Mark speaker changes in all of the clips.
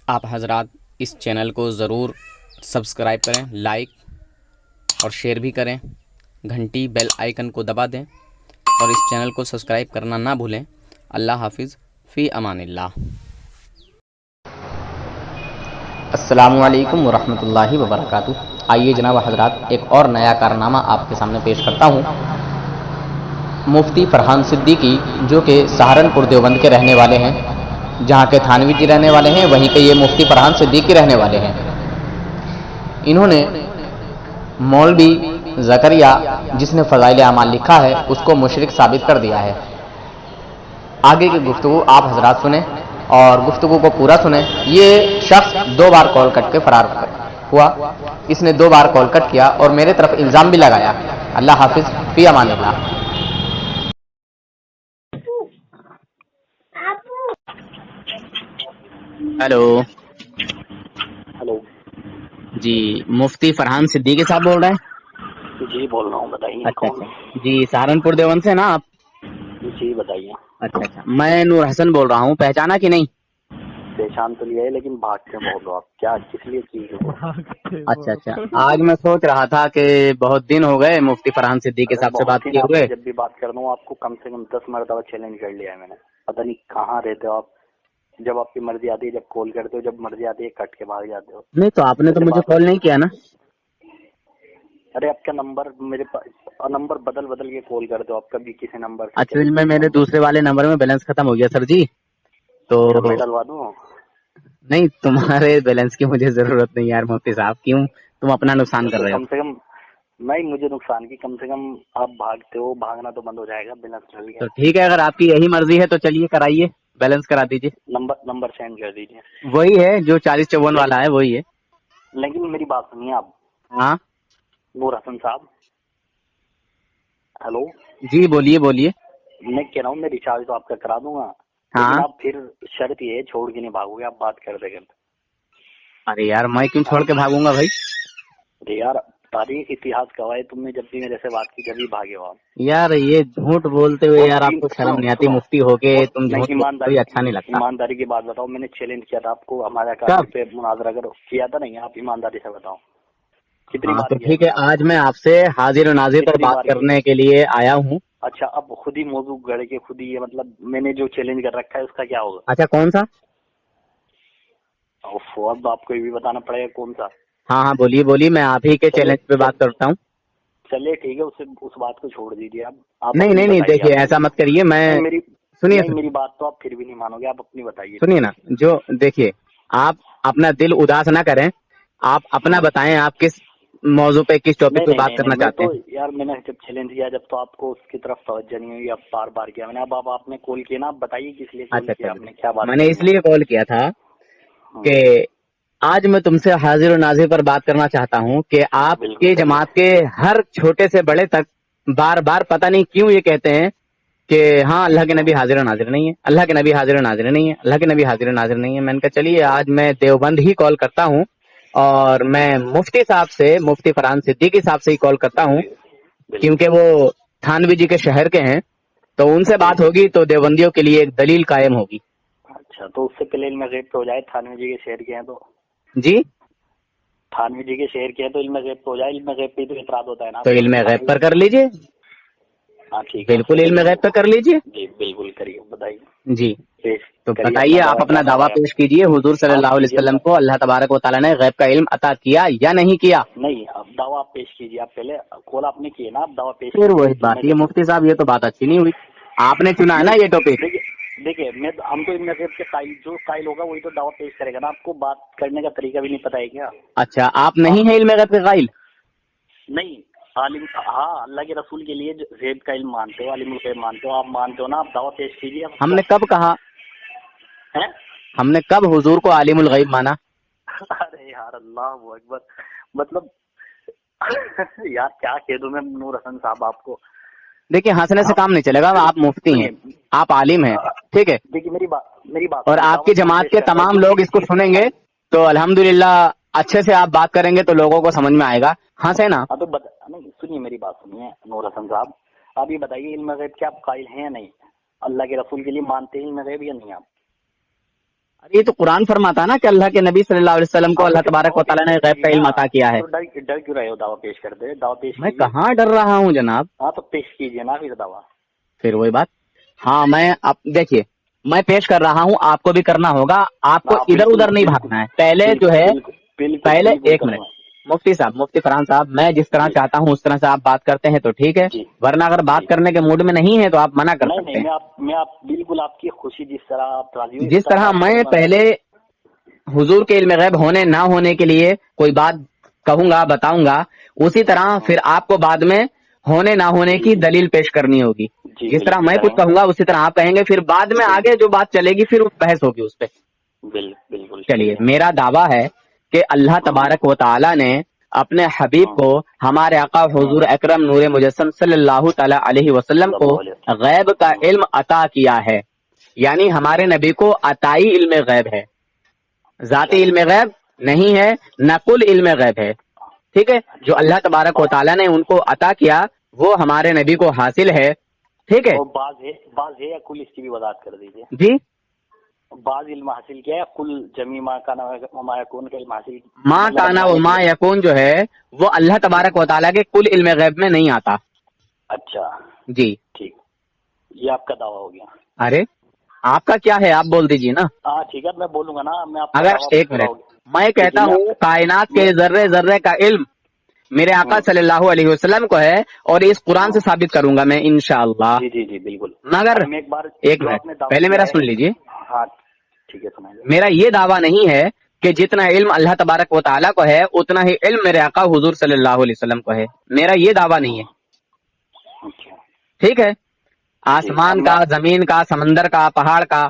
Speaker 1: آپ حضرات اس چینل کو ضرور سبسکرائب کریں، لائک اور شیئر بھی کریں، گھنٹی بیل آئیکن کو دبا دیں اور اس چینل کو سبسکرائب کرنا نہ بھولیں۔ اللہ حافظ، فی امان اللہ۔
Speaker 2: السلام علیکم ورحمۃ اللہ وبرکاتہ۔ آئیے جناب حضرات ایک اور نیا کارنامہ آپ کے سامنے پیش کرتا ہوں۔ مفتی فرحان صدیقی جو کہ سہارنپور دیوبند کے رہنے والے ہیں، جہاں کے تھانوی جی رہنے والے ہیں وہیں کے یہ مفتی فرحان صدیقی رہنے والے ہیں۔ انہوں نے مولوی زکریا جس نے فضائل اعمال لکھا ہے اس کو مشرک ثابت کر دیا ہے۔ آگے کی گفتگو آپ حضرات سنیں اور گفتگو کو پورا سنیں۔ یہ شخص 2 بار کال کٹ کے فرار ہوا، اس نے 2 بار کال کٹ کیا اور میرے طرف الزام بھی لگایا۔ اللہ حافظ، فی امان اللہ۔
Speaker 1: ہیلو
Speaker 3: ہلو
Speaker 1: جی، مفتی فرحان صدیقی صاحب بول رہے ہیں؟
Speaker 3: جی بول رہا ہوں، بتائیے
Speaker 1: اچھا
Speaker 3: کون؟
Speaker 1: اچھا جی، سہارنپور دیوبند سے نا آپ؟
Speaker 3: جی بتائیے۔
Speaker 1: اچھا اچھا، میں نور حسن بول رہا ہوں، پہچانا کہ نہیں؟
Speaker 3: پہچان تو لیا ہے لیکن بھاگتے بول رہا ہوں، آپ کیا کس لیے چیز ہے؟
Speaker 1: اچھا اچھا، آج میں سوچ رہا تھا کہ بہت دن ہو گئے مفتی فرحان صدیقی صاحب سے بات
Speaker 3: بہت
Speaker 1: کیے
Speaker 3: آپ
Speaker 1: ہوئے۔
Speaker 3: سے جب بھی بات کرتا ہوں آپ کو کم سے کم 10 مرتبہ چیلنج کر لیا ہے میں نے، پتہ نہیں کہاں رہتے ہو آپ۔ جب آپ کی مرضی آتی ہے جب کال کرتے ہو، جب مرضی آتی ہے کٹ کے بھاگ جاتے ہو۔
Speaker 1: نہیں تو آپ نے تو
Speaker 3: ایسے
Speaker 1: مجھے
Speaker 3: بات
Speaker 1: کال نہیں کیا نا؟
Speaker 3: ارے آپ کا نمبر میرے پاس، نمبر بدل بدل کے کال کرتے ہو آپ، کبھی کسی نمبر سے
Speaker 1: اصل
Speaker 3: کبھی
Speaker 1: میں
Speaker 3: کسی
Speaker 1: میرے
Speaker 3: نمبر
Speaker 1: دوسرے والے نمبر میں بیلنس ختم ہو گیا سر جی، تو
Speaker 3: سے۔ میں ڈلوا دوں؟
Speaker 1: نہیں، تمہارے بیلنس کی مجھے ضرورت نہیں یار مفتی صاحب، کیوں تم اپنا نقصان کر
Speaker 3: تو
Speaker 1: رہے ہو؟
Speaker 3: کم سے کم نہیں، مجھے نقصان کی کم سے کم آپ بھاگتے ہو، بھاگنا تو بند ہو جائے گا بنا چل گیا۔
Speaker 1: تو ٹھیک ہے، اگر آپ کی یہی مرضی ہے تو چلیے کرائیے، بیلنس کرا دیجیے۔
Speaker 3: نمبر سینڈ کر دیجیے۔
Speaker 1: وہی ہے جو 4054 والا ہے، وہی ہے۔
Speaker 3: لیکن میری بات سنیے آپ،
Speaker 1: ہاں
Speaker 3: نور حسن صاحب، ہلو،
Speaker 1: جی، بولیے بولیے۔
Speaker 3: میں کہہ رہا ہوں میں ریچارج تو آپ کا کرا دوں گا،
Speaker 1: ہاں،
Speaker 3: لیکن آپ پھر شرط یہ ہے چھوڑ کے نہیں بھاگو گے آپ بات کرتے کرتے۔
Speaker 1: ارے یار میں کیوں چھوڑ کے بھاگوں گا بھائی؟
Speaker 3: ارے یار تاریخ اتہاس گواہ ہے، تم نے جب بھی میرے سے بات کی جب بھی بھاگے ہو آپ۔
Speaker 1: یار یہ جھوٹ بولتے ہوئے
Speaker 3: اور
Speaker 1: یار آپ کو شرم نہیں آتی؟
Speaker 3: سنو،
Speaker 1: مفتی ہو کے
Speaker 3: اور
Speaker 1: تم
Speaker 3: میں
Speaker 1: جھوٹ بولتے ہوئے اچھا نہیں لگتا۔
Speaker 3: ایمانداری کی بات بتاؤ، میں نے چیلنج کیا تھا آپ کو ہمارے
Speaker 1: کب؟
Speaker 3: اکادمی پہ مناظرہ کرو، کیا تھا نہیں؟ آپ ایمانداری سے بتاؤ کتنی
Speaker 1: ہاں
Speaker 3: بار
Speaker 1: تو
Speaker 3: کیا
Speaker 1: ٹھیک
Speaker 3: میں
Speaker 1: ہے،
Speaker 3: نے آپ
Speaker 1: آج
Speaker 3: کو؟
Speaker 1: میں آپ سے حاضر و ناظر پر
Speaker 3: کتنی
Speaker 1: بات
Speaker 3: بار کیا؟
Speaker 1: کرنے کے لیے آیا ہوں۔
Speaker 3: اچھا، اب خود ہی موضوع گڑھ کے خود ہی یہ مطلب میں نے جو چیلنج کر رکھا ہے اس کا کیا ہوگا؟
Speaker 1: اچھا کون سا؟
Speaker 3: اب آپ کو یہ بھی بتانا پڑے گا کون سا؟
Speaker 1: ہاں ہاں، بولیے بولیے، میں آپ ہی کے چیلنج پہ بات کرتا ہوں۔
Speaker 3: چلیے ٹھیک ہے، اس بات کو چھوڑ دیجیے، آپ
Speaker 1: نہیں
Speaker 3: اپنی
Speaker 1: نہیں نہیں،
Speaker 3: بتائیے،
Speaker 1: دیکھیے
Speaker 3: آپ
Speaker 1: ایسا
Speaker 3: میری
Speaker 1: مت کریے،
Speaker 3: نہیں میری
Speaker 1: سنیے
Speaker 3: نہیں میری بات تو آپ پھر بھی نہیں مانو گے، آپ اپنی بتائیے
Speaker 1: سنیے نا، جو دیکھیے آپ اپنا دل اداس نہ کریں، آپ اپنا بتائیں آپ کس موضوع پہ، کس ٹاپک
Speaker 3: نہیں
Speaker 1: پہ
Speaker 3: نہیں
Speaker 1: بات
Speaker 3: نہیں نہیں،
Speaker 1: کرنا
Speaker 3: میں
Speaker 1: چاہتے
Speaker 3: تو
Speaker 1: ہیں؟
Speaker 3: یار میں نے جب چیلنج کیا جب تو آپ کو اس کی طرف توجہ نہیں ہوئی، اب بار بار کیا میں نے، اب آپ نے کال کیا نا، آپ بتائیے کس لیے کال
Speaker 1: اچھا
Speaker 3: کیا،
Speaker 1: اچھا،
Speaker 3: آپ نے کیا بات
Speaker 1: میں نے اس
Speaker 3: کرنی
Speaker 1: لیے کال کیا تھا
Speaker 3: ہے؟
Speaker 1: کہ آج میں تم سے حاضر و ناظر پر بات کرنا چاہتا ہوں کہ آپ
Speaker 3: بالکل
Speaker 1: کے
Speaker 3: کریے۔
Speaker 1: جماعت کے ہر چھوٹے سے بڑے تک بار بار پتہ نہیں کیوں یہ کہتے ہیں کہ ہاں اللہ کے نبی حاضر و ناظر نہیں ہے، اللہ کے نبی حاضر و ناظر نہیں ہے، اللہ کے نبی حاضر و ناظر نہیں ہے۔ میں نے کہا چلیے آج میں دیوبند ہی کال کرتا ہوں اور میں مفتی صاحب سے، مفتی فرحان صدیقی صاحب سے ہی کال کرتا ہوں،
Speaker 3: بالکل
Speaker 1: کیونکہ وہ تھانوی جی کے شہر کے ہیں، تو ان سے بات
Speaker 3: بالکل۔
Speaker 1: ہوگی تو دیوبندیوں کے لیے ایک دلیل قائم ہوگی۔
Speaker 3: اچھا، تو اس سے پہلے علم غیب پہ ہو جائے، تھانوی جی کے شہر کے ہیں تو
Speaker 1: جی،
Speaker 3: تھانوی جی کے شہر کے ہیں تو علم غیب پہ ہو جائے، علم غیب پہ تو اعتراض ہوتا ہے نا
Speaker 1: تو
Speaker 3: آپ کو
Speaker 1: علم غیب
Speaker 3: تھانوی
Speaker 1: پر
Speaker 3: جی۔
Speaker 1: کر لیجئے،
Speaker 3: ہاں ٹھیک ہے، آپ سے
Speaker 1: بالکل علم
Speaker 3: کریے
Speaker 1: غیب پر کر لیجئے۔
Speaker 3: جی بالکل کریے، بتائیے
Speaker 1: جی،
Speaker 3: پیش
Speaker 1: تو
Speaker 3: کریے
Speaker 1: بتائیے آپ
Speaker 3: دعویٰ،
Speaker 1: اپنا
Speaker 3: کیا
Speaker 1: دعویٰ
Speaker 3: ہے
Speaker 1: پیش کیجئے، حضور صلی
Speaker 3: آپ
Speaker 1: اللہ علیہ
Speaker 3: کیجیے
Speaker 1: وسلم کو اللہ تبارک و تعالیٰ نے غیب کا علم عطا کیا یا نہیں کیا؟
Speaker 3: نہیں، اب دعویٰ آپ پیش کیجیے، آپ پہلے کال آپ نے کی ہے نا، آپ دعویٰ پیش
Speaker 1: پھر
Speaker 3: کیجیے
Speaker 1: وہی
Speaker 3: علم
Speaker 1: بات، یہ
Speaker 3: غیب۔
Speaker 1: مفتی صاحب یہ تو بات اچھی نہیں ہوئی، آپ نے چنا ہے نا یہ ٹاپک۔
Speaker 3: دیکھیے ہم تو علم غیب کے قائل، جو قائل ہوگا وہی تو دعویٰ پیش کرے گا نا، آپ کو بات کرنے کا طریقہ بھی نہیں پتہ ہے کیا؟
Speaker 1: اچھا، آپ نہیں ہیں علم غیب کے قائل؟
Speaker 3: نہیں، عالم، ہاں اللہ کے رسول کے لیے جو غیب کا علم مانتے ہو، عالم الغیب مانتے ہو، آپ مانتے ہو نا، آپ دعویٰ پیش کیجیے اب
Speaker 1: ہم
Speaker 3: کیا
Speaker 1: نے کب کہا؟
Speaker 3: ہے؟
Speaker 1: ہم نے کب حضور کو عالم الغیب مانا؟
Speaker 3: ارے یار اللہ اکبر، مطلب یار کیا کہہ دوں میں نور حسن صاحب آپ کو۔
Speaker 1: دیکھیے ہنسنے سے کام نہیں چلے گا، آپ مفتی ہیں،
Speaker 3: سنیے،
Speaker 1: آپ عالم ہیں، ٹھیک ہے،
Speaker 3: دیکھیے میری بات
Speaker 1: اور
Speaker 3: سنیے،
Speaker 1: آپ کی
Speaker 3: دعوت کون
Speaker 1: جماعت
Speaker 3: پیش
Speaker 1: کے
Speaker 3: کرتا ہے؟
Speaker 1: تمام
Speaker 3: جو
Speaker 1: لوگ
Speaker 3: کسی
Speaker 1: اس کو
Speaker 3: چیز
Speaker 1: سنیں گے تو الحمدللہ اچھے سے آپ بات کریں گے تو لوگوں کو سمجھ میں آئے گا، ہنسے نا۔
Speaker 3: ہاں تو نہیں سنیے میری بات سنیے نور حسن صاحب، آپ یہ بتائیے علم غیب کے آپ قائل ہیں یا نہیں؟ اللہ کے رسول کے لیے مانتے ہیں علم غیب یا نہیں آپ؟
Speaker 1: یہ تو قرآن فرماتا ہے نا کہ اللہ کے نبی صلی اللہ علیہ وسلم کو اللہ تبارک و تعالیٰ نے غیب کا علم عطا کیا ہے.
Speaker 3: تو ڈر کیوں رہے ہو؟ دعویٰ پیش کر دے، دعویٰ پیش
Speaker 1: میں
Speaker 3: کیجیے.
Speaker 1: کہاں ڈر رہا ہوں جناب.
Speaker 3: ہاں تو پیش کیجیے نا پھر دعویٰ.
Speaker 1: پھر وہی بات. ہاں میں اب دیکھیے میں پیش کر رہا ہوں، آپ کو بھی کرنا ہوگا. آپ کو
Speaker 3: ہاں،
Speaker 1: ادھر
Speaker 3: بالکل،
Speaker 1: ادھر نہیں
Speaker 3: بالکل،
Speaker 1: بھاگنا ہے. پہلے جو ہے
Speaker 3: بالکل
Speaker 1: پہلے
Speaker 3: بالکل
Speaker 1: ایک
Speaker 3: کروں
Speaker 1: منٹ
Speaker 3: گا.
Speaker 1: مفتی صاحب، مفتی فرحان صاحب، میں جس طرح
Speaker 3: جی
Speaker 1: چاہتا ہوں اس طرح سے آپ بات کرتے ہیں تو ٹھیک ہے،
Speaker 3: جی
Speaker 1: ورنہ اگر بات
Speaker 3: جی.
Speaker 1: کرنے کے موڈ میں نہیں ہے تو آپ منع کر
Speaker 3: نہیں
Speaker 1: سکتے
Speaker 3: نہیں،
Speaker 1: ہیں.
Speaker 3: میں آپ بالکل آپ کی خوشی جس طرح آپ راضی ہو اس
Speaker 1: جس طرح
Speaker 3: بات
Speaker 1: میں
Speaker 3: کروں گا.
Speaker 1: پہلے حضور کے علم غیب ہونے نہ ہونے کے لیے کوئی بات کہوں گا، بتاؤں گا، اسی طرح پھر آپ کو بعد میں ہونے نہ ہونے
Speaker 3: جی
Speaker 1: کی
Speaker 3: جی
Speaker 1: دلیل پیش کرنی ہوگی.
Speaker 3: جی
Speaker 1: جس طرح
Speaker 3: بالکل
Speaker 1: میں
Speaker 3: کریں
Speaker 1: کچھ کہوں گا اسی طرح آپ کہیں گے، پھر بعد میں
Speaker 3: بالکل
Speaker 1: آگے جو بات چلے گی پھر بحث ہوگی اس پہ.
Speaker 3: بالکل
Speaker 1: چلیے،
Speaker 3: چلیے.
Speaker 1: میرا دعویٰ ہے کہ اللہ تبارک و تعالی نے اپنے حبیب کو، ہمارے آقا حضور اکرم نور مجسم صلی اللہ تعالی علیہ وسلم
Speaker 3: صلی
Speaker 1: کو
Speaker 3: اللہ علیہ
Speaker 1: غیب کا
Speaker 3: وسلم.
Speaker 1: علم عطا کیا ہے. یعنی ہمارے نبی کو عطائی علم غیب ہے، ذاتی علم غیب نہیں ہے، نہ کل علم غیب ہے. ٹھیک ہے، جو
Speaker 3: اچھا.
Speaker 1: اللہ تبارک و تعالیٰ نے ان کو عطا کیا وہ ہمارے نبی کو حاصل ہے. ٹھیک ہے
Speaker 3: اور بعض ہے یا کل، اس کی بھی وضاحت کر دیجیے.
Speaker 1: جی.
Speaker 3: بعض علم حاصل کیا ہے، کل جمی ماں کا نام کون کا علم حاصل
Speaker 1: ما
Speaker 3: مطلب
Speaker 1: کانا
Speaker 3: اللہ
Speaker 1: و
Speaker 3: نے
Speaker 1: ما
Speaker 3: دیا.
Speaker 1: یکون جو ہے وہ اللہ تبارک و تعالیٰ کے کل علم غیب میں نہیں آتا.
Speaker 3: اچھا
Speaker 1: جی.
Speaker 3: ٹھیک، یہ آپ کا دعویٰ ہو گیا.
Speaker 1: ارے آپ کا کیا ہے، آپ بول دیجیے نا.
Speaker 3: ہاں ٹھیک ہے، میں بولوں گا نا. میں آپ کا
Speaker 1: اگر
Speaker 3: دعویٰ
Speaker 1: ایک
Speaker 3: پورا
Speaker 1: منٹ
Speaker 3: ہو گیا.
Speaker 1: میں
Speaker 3: دیکھیے
Speaker 1: کہتا ہوں کائنات کے ذرے ذرے کا علم میرے آقا صلی اللہ علیہ وسلم کو ہے، اور اس قرآن سے ثابت کروں گا میں انشاءاللہ.
Speaker 3: جی جی جی بالکل.
Speaker 1: مگر
Speaker 3: میں ایک بار
Speaker 1: ایک
Speaker 3: جو
Speaker 1: منٹ
Speaker 3: آپ نے دعویٰ
Speaker 1: پہلے
Speaker 3: کیا
Speaker 1: میرا
Speaker 3: ہے.
Speaker 1: سن لیجیے.
Speaker 3: ہاں ٹھیک ہے، سنائیے.
Speaker 1: میرا یہ دعویٰ نہیں ہے کہ جتنا علم اللہ تبارک و تعالیٰ کو ہے اتنا ہی علم میرے آقا حضور صلی اللہ علیہ وسلم کو ہے. میرا یہ دعویٰ نہیں ہے.
Speaker 3: اچھا
Speaker 1: ٹھیک ہے،
Speaker 3: جی. اب
Speaker 1: آسمان
Speaker 3: میں
Speaker 1: کا، زمین کا، سمندر کا، پہاڑ کا،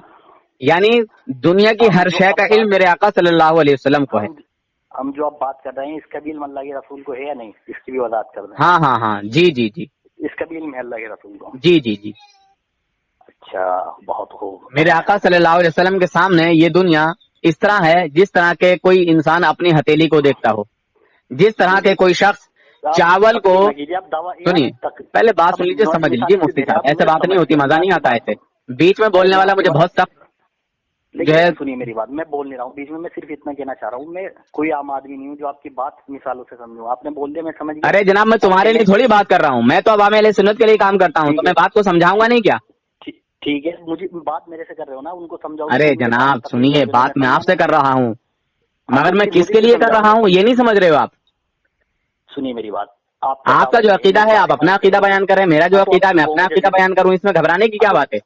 Speaker 1: یعنی دنیا کی
Speaker 3: ہم
Speaker 1: ہر
Speaker 3: جو
Speaker 1: شے
Speaker 3: اب
Speaker 1: کا علم
Speaker 3: بات
Speaker 1: میرے آقا صلی اللہ علیہ وسلم کو ہے.
Speaker 3: ہم جو اب بات کر رہے ہیں اس کا بھی علم اللہ کے رسول کو ہے یا نہیں، اس کی بھی وضاحت کر دیں.
Speaker 1: ہاں ہاں ہاں جی جی جی
Speaker 3: اس کا بھی علم ہے اللہ کے رسول کو.
Speaker 1: جی جی جی.
Speaker 3: اچھا بہت خوب.
Speaker 1: میرے آقا صلی اللہ علیہ وسلم کے سامنے یہ دنیا اس طرح ہے جس طرح کے کوئی انسان اپنی ہتھیلی کو دیکھتا ہو، جس طرح کے کوئی شخص
Speaker 3: آپ
Speaker 1: چاول کو.
Speaker 3: تقسیم نہ کیجیے، آپ دعویٰ
Speaker 1: سنیے پہلے بات
Speaker 3: اب
Speaker 1: سن لیجیے، سمجھ
Speaker 3: مثال
Speaker 1: لیجیے
Speaker 3: کیوں
Speaker 1: مفتی
Speaker 3: دے رہے ہیں
Speaker 1: صاحب،
Speaker 3: آپ؟
Speaker 1: ایسے
Speaker 3: میں
Speaker 1: بات نہیں
Speaker 3: سمجھ
Speaker 1: ہوتی،
Speaker 3: گیا،
Speaker 1: مزہ
Speaker 3: میں
Speaker 1: نہیں
Speaker 3: آپ کی
Speaker 1: آتا
Speaker 3: بات
Speaker 1: ایسے. بیچ میں
Speaker 3: ارے
Speaker 1: بولنے
Speaker 3: میں
Speaker 1: والا
Speaker 3: آپ کی
Speaker 1: مجھے
Speaker 3: بات
Speaker 1: بہت سخت جو
Speaker 3: لیکن
Speaker 1: ہے.
Speaker 3: سنیے میری بات، میں بول نہیں رہا ہوں بیچ میں صرف اتنا کہنا چاہ رہا ہوں، میں کوئی عام آدمی نہیں ہوں جو آپ کی بات مثالوں سے سمجھوں. آپ نے بول دیا، میں سمجھ گیا.
Speaker 1: ارے جناب میں
Speaker 3: اب
Speaker 1: تمہارے
Speaker 3: کہنے
Speaker 1: لیے تھوڑی بات کر رہا ہوں، میں تو عوام اہل سنت کے لیے کام کرتا ہوں، تو
Speaker 3: ٹھیک ہے
Speaker 1: میں بات کو سمجھاؤں گا نہیں کیا.
Speaker 3: ٹھیک ہے، مجھے بات میرے سے کر رہے ہو نا، ان کو سمجھاؤ گے
Speaker 1: ارے
Speaker 3: تو ان کے سامنے
Speaker 1: جناب
Speaker 3: تقریر
Speaker 1: سنیے،
Speaker 3: کرو گے تو میں
Speaker 1: بات میں آپ
Speaker 3: سمجھاؤں گا
Speaker 1: سے
Speaker 3: نا.
Speaker 1: کر رہا ہوں،
Speaker 3: ہاں
Speaker 1: مگر
Speaker 3: تو
Speaker 1: میں
Speaker 3: پھر
Speaker 1: کس
Speaker 3: مجھے
Speaker 1: کے
Speaker 3: کیوں
Speaker 1: لیے کر
Speaker 3: سمجھا
Speaker 1: رہا
Speaker 3: رہے
Speaker 1: ہوں یہ نہیں سمجھ رہے ہو آپ.
Speaker 3: ہو؟ سنیے میری بات.
Speaker 1: آپ کا جو عقیدہ ہے آپ اپنا عقیدہ بیان کریں، میرا جو
Speaker 3: ہاں تو
Speaker 1: عقیدہ
Speaker 3: آپ
Speaker 1: ہے میں
Speaker 3: چپ ہوں
Speaker 1: اپنا
Speaker 3: گے
Speaker 1: عقیدہ
Speaker 3: جبھی
Speaker 1: بیان کروں، اس میں گھبرانے کی کیا بات ہے.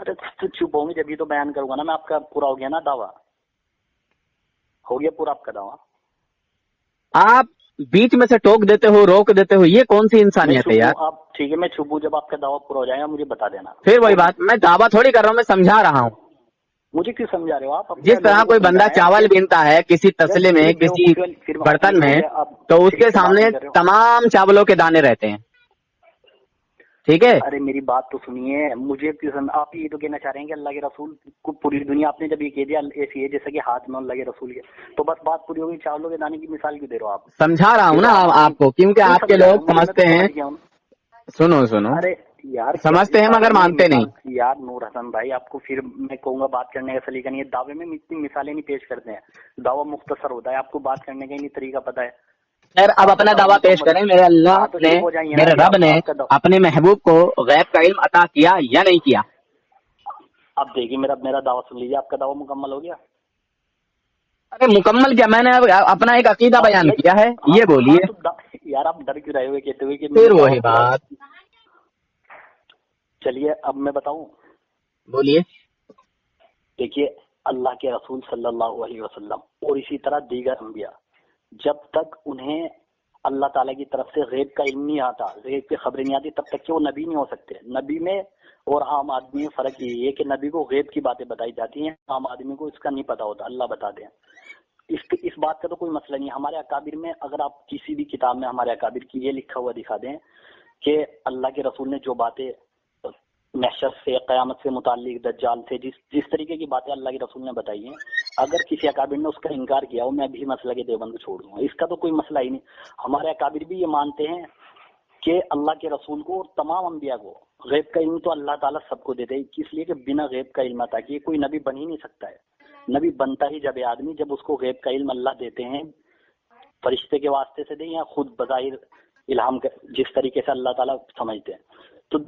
Speaker 3: ارے تو چپ ہوں گے جبھی تو بیان کروں گا نا. میں آپ کا پورا ہو گیا نا دعویٰ، ہو گیا پورا آپ کا دعویٰ.
Speaker 1: آپ بیچ میں سے ٹوک دیتے ہو، روک دیتے ہو، یہ کون سی
Speaker 3: میں
Speaker 1: انسانیت ہے
Speaker 3: چپ ہوں،
Speaker 1: یار.
Speaker 3: آپ ٹھیک ہے میں چپ ہوں، جب آپ کا دعویٰ پورا ہو جائے گا مجھے بتا دینا.
Speaker 1: پھر وہی
Speaker 3: بولیں.
Speaker 1: بات، میں دعویٰ تھوڑی کر رہا ہوں، میں سمجھا رہا ہوں.
Speaker 3: مجھے کیوں سمجھا رہے ہو؟ آپ اپنے
Speaker 1: جس طرح
Speaker 3: لوگوں کو
Speaker 1: کوئی بندہ
Speaker 3: سمجھائیں
Speaker 1: چاول
Speaker 3: کہ
Speaker 1: بینتا ہے کسی
Speaker 3: یار
Speaker 1: تسلے میں،
Speaker 3: صرف
Speaker 1: کسی
Speaker 3: بیوقوفی والی، پھر بات نہیں
Speaker 1: برتن میں،
Speaker 3: سنو گے آپ،
Speaker 1: تو اس
Speaker 3: ٹھیک
Speaker 1: کے
Speaker 3: سے بات
Speaker 1: سامنے
Speaker 3: نہیں کر رہے ہو.
Speaker 1: تمام چاولوں کے دانے رہتے ہیں. ٹھیک ہے.
Speaker 3: ارے میری بات تو سنیے، مجھے کیوں آپ یہ تو کہنا چاہ رہے ہیں کہ اللہ کے رسول کو پوری دنیا، آپ نے جب یہ کہہ دیا ایسی ہے جیسے کہ ہاتھ میں اللہ کے رسول کے، تو بس بات پوری ہوگی. چاولوں کے دانے کی مثال کیوں دے رہے ہو آپ؟
Speaker 1: سمجھا رہا
Speaker 3: یہ
Speaker 1: ہوں
Speaker 3: تو
Speaker 1: نا
Speaker 3: عام آدمی
Speaker 1: آپ کو، کیونکہ
Speaker 3: کیوں
Speaker 1: آپ کے
Speaker 3: سمجھا رہے
Speaker 1: لوگ
Speaker 3: ہو؟ مجھے میں تو
Speaker 1: سمجھتے ہیں.
Speaker 3: سمجھ گیا ہوں.
Speaker 1: سنو
Speaker 3: ارے یار کیا
Speaker 1: سمجھتے ہیں
Speaker 3: دعوے
Speaker 1: مگر
Speaker 3: میں
Speaker 1: مانتے نہیں.
Speaker 3: مثال، یار نور حسن بھائی آپ کو پھر میں کہوں گا بات کرنے کا سلیقہ نہیں ہے. دعوے میں اتنی مثالیں نہیں پیش کرتے ہیں، دعویٰ مختصر ہوتا ہے. آپ کو بات کرنے کا ہی نہیں طریقہ پتا ہے.
Speaker 1: خیر اب
Speaker 3: آپ کا
Speaker 1: اپنا
Speaker 3: دعویٰ
Speaker 1: دعویٰ پیش
Speaker 3: مکمل.
Speaker 1: کریں. میرے اللہ
Speaker 3: ہاں تو
Speaker 1: نے،
Speaker 3: چپ ہو جائیے نا
Speaker 1: میرے
Speaker 3: ابھی.
Speaker 1: رب نے
Speaker 3: آپ کا دعویٰ،
Speaker 1: اپنے محبوب کو غیب کا علم عطا کیا یا نہیں کیا.
Speaker 3: اب دیکھیے میرا دعویٰ سن لیجیے. آپ کا دعویٰ مکمل ہو گیا.
Speaker 1: ارے مکمل کیا، میں نے اپنا ایک عقیدہ بیان
Speaker 3: نہیں
Speaker 1: کیا ہے، یہ
Speaker 3: ہاں
Speaker 1: بولیے.
Speaker 3: تو یار آپ ڈر کیوں رہے ہوئے کہتے ہوئے کہ میں نے
Speaker 1: پھر
Speaker 3: دعویٰ
Speaker 1: وہی
Speaker 3: پورا.
Speaker 1: بات.
Speaker 3: چلیے اب میں بتاؤں.
Speaker 1: بولیے.
Speaker 3: دیکھیے اللہ کے رسول صلی اللہ علیہ وسلم اور اسی طرح دیگر انبیاء، جب تک انہیں اللہ تعالیٰ کی طرف سے غیب کا علم نہیں آتا، غیب کی خبریں نہیں آتی، تب تک کہ وہ نبی نہیں ہو سکتے. نبی میں اور عام آدمی میں فرق یہ ہے کہ نبی کو غیب کی باتیں بتائی جاتی ہیں، عام آدمی کو اس کا نہیں پتا ہوتا، اللہ بتا دیں. اس بات کا تو کوئی مسئلہ نہیں. ہمارے اکابر میں اگر آپ کسی بھی کتاب میں ہمارے اکابر کی یہ لکھا ہوا دکھا دیں کہ اللہ کے رسول نے جو باتیں محشر سے، قیامت سے متعلق، دجال سے، جس طریقے کی باتیں اللہ کے رسول نے بتائی ہیں، اگر کسی اکابر نے اس کا انکار کیا ہو، میں بھی مسئلہ کے دیوبند کو چھوڑ دوں گا. اس کا تو کوئی مسئلہ ہی نہیں. ہمارے اکابر بھی یہ مانتے ہیں کہ اللہ کے رسول کو اور تمام انبیاء کو غیب کا علم تو اللہ تعالیٰ سب کو دیتے ہیں، اس لیے کہ بنا غیب کا علم عطا کیے کوئی نبی بن ہی نہیں سکتا ہے. نبی بنتا ہی جب ہے آدمی جب اس کو غیب کا علم اللہ دیتے ہیں، فرشتے کے واسطے سے دیں یا خود بظاہر الہام جس طریقے سے اللہ تعالیٰ سمجھتے ہیں۔ تو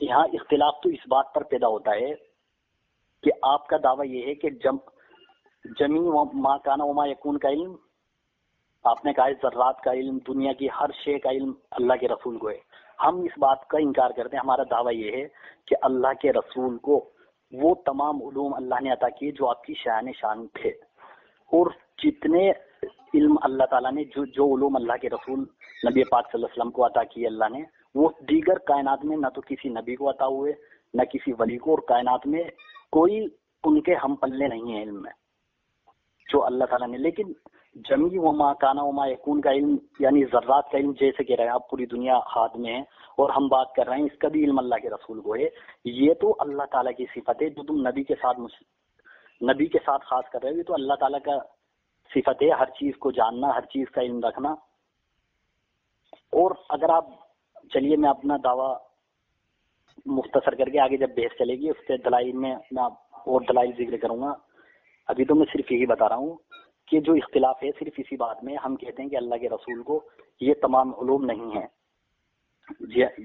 Speaker 3: یہاں اختلاف تو اس بات پر پیدا ہوتا ہے کہ آپ کا دعویٰ یہ ہے کہ جمی ما کانا وما یکون کا علم، آپ نے کہا ہے ذرات کا علم، دنیا کی ہر شے کا علم اللہ کے رسول کو ہے۔ ہم اس بات کا انکار کرتے ہیں، ہمارا دعویٰ یہ ہے کہ اللہ کے رسول کو وہ تمام علوم اللہ نے عطا کیے جو آپ کی شان تھے، اور جتنے علم اللہ تعالیٰ نے جو علوم اللہ کے رسول نبی پاک صلی اللہ علیہ وسلم کو عطا کیے اللہ نے، وہ دیگر کائنات میں نہ تو کسی نبی کو عطا ہوئے نہ کسی ولی کو، اور کائنات میں کوئی ان کے ہم پلے نہیں ہیں علم میں جو اللہ تعالیٰ نے۔ لیکن جمی وما کانا وما یکون کا علم یعنی ذرات کا علم، جیسے کہہ رہے ہیں آپ پوری دنیا ہاتھ میں ہے اور ہم بات کر رہے ہیں اس کا بھی علم اللہ کے رسول کو ہے، یہ تو اللہ تعالیٰ کی صفت ہے۔ جو تم نبی کے ساتھ خاص کر رہے ہو یہ تو اللہ تعالیٰ کا صفت ہے، ہر چیز کو جاننا، ہر چیز کا علم رکھنا۔ اور اگر آپ چلیے میں اپنا دعویٰ مختصر کر کے آگے جب بحث چلے گی اس کے دلائل میں اور دلائل ذکر کروں گا، ابھی تو میں صرف یہی بتا رہا ہوں کہ جو اختلاف ہے صرف اسی بات میں، ہم کہتے ہیں کہ اللہ کے رسول کو یہ تمام علوم نہیں ہیں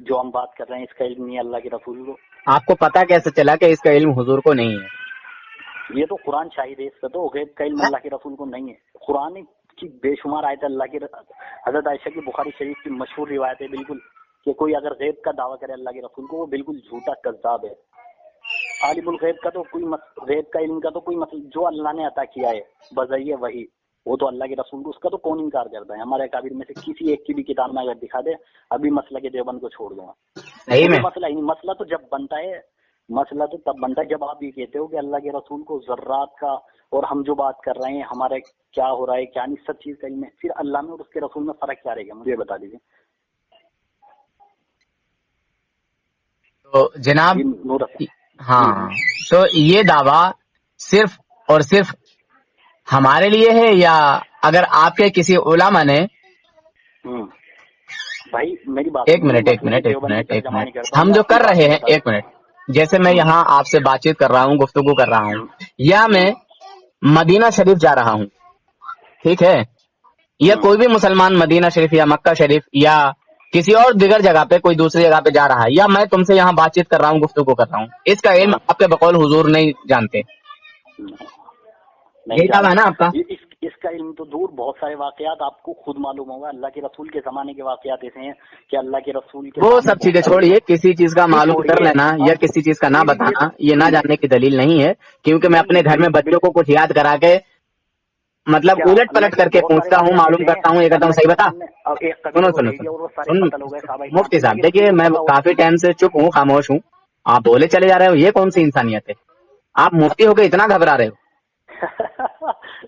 Speaker 3: جو ہم بات کر رہے ہیں، اس کا علم نہیں ہے اللہ کے رسول کو۔
Speaker 1: آپ کو پتا کیسے چلا کہ اس کا علم حضور کو نہیں ہے؟
Speaker 3: یہ تو قرآن شاہد ہے، اس کا تو غیب کا علم اللہ کے رسول کو نہیں ہے۔ قرآن کی بے شمار آیت اللہ کے، حضرت عائشہ کی بخاری شریف کی مشہور روایت ہے بالکل کہ کوئی اگر غیب کا دعویٰ کرے اللہ کے رسول کو وہ بالکل جھوٹا کذاب ہے۔ عالم الغیب کا تو کوئی غیب کا علم کا تو کوئی مسئلہ جو اللہ نے عطا کیا ہے بذریعہ وحی، وہ تو اللہ کے رسول کو، اس کا تو کون انکار کرتا ہے؟ ہمارے اکابر میں سے کسی ایک کی بھی کتاب میں اگر دکھا دے ابھی مسئلہ کے دیوبند کو چھوڑ دوں گا۔
Speaker 1: صحیح میں
Speaker 3: مسئلہ ہی نہیں، مسئلہ تو جب بنتا ہے، مسئلہ تو تب بنتا ہے جب آپ یہ کہتے ہو کہ اللہ کے رسول کو ذرات کا اور ہم جو بات کر رہے ہیں ہمارے کیا ہو رہا ہے کیا نہیں سب چیز کا علم ہے، پھر اللہ میں اور اس کے رسول میں فرق کیا رہے گا؟ مجھے بتا دیجیے۔
Speaker 1: تو جناب ہاں، تو یہ دعویٰ صرف اور صرف ہمارے لیے ہے یا اگر آپ کے کسی علماء نے
Speaker 3: بھائی میری بات
Speaker 1: ایک منٹ ہم جو کر رہے ہیں، ایک منٹ، جیسے میں یہاں آپ سے بات چیت کر رہا ہوں، گفتگو کر رہا ہوں، یا میں مدینہ شریف جا رہا ہوں، ٹھیک ہے، یا کوئی بھی مسلمان مدینہ شریف یا مکہ شریف یا کسی اور دیگر جگہ پہ کوئی دوسری جگہ پہ جا رہا ہے، یا میں تم سے یہاں بات چیت کر رہا ہوں، گفتگو کر رہا ہوں، اس کا علم آپ کے بقول حضور نہیں جانتے، یہی دعویٰ ہے نا آپ کا؟
Speaker 3: اس کا علم تو دور، بہت سارے واقعات آپ کو خود معلوم ہوگا، اللہ کے رسول کے زمانے کے واقعات ایسے ہیں کہ اللہ کے رسول کے
Speaker 1: وہ سب چیزیں چھوڑیے، کسی چیز کا معلوم کر لینا یا کسی چیز کا نہ بتانا یہ نہ جاننے کی دلیل نہیں ہے، کیونکہ میں اپنے گھر میں بچوں کو کچھ یاد کرا کے مطلب الٹ پلٹ کر کے پوچھتا ہوں، معلوم کرتا ہوں، یہ کہتا ہوں صحیح بتا۔ سنو مفتی صاحب دیکھیے، میں کافی ٹائم سے چپ ہوں، خاموش ہوں، آپ بولے چلے جا رہے ہو، یہ کون سی انسانیت ہے؟ آپ مفتی ہو کے اتنا گھبرا رہے ہو؟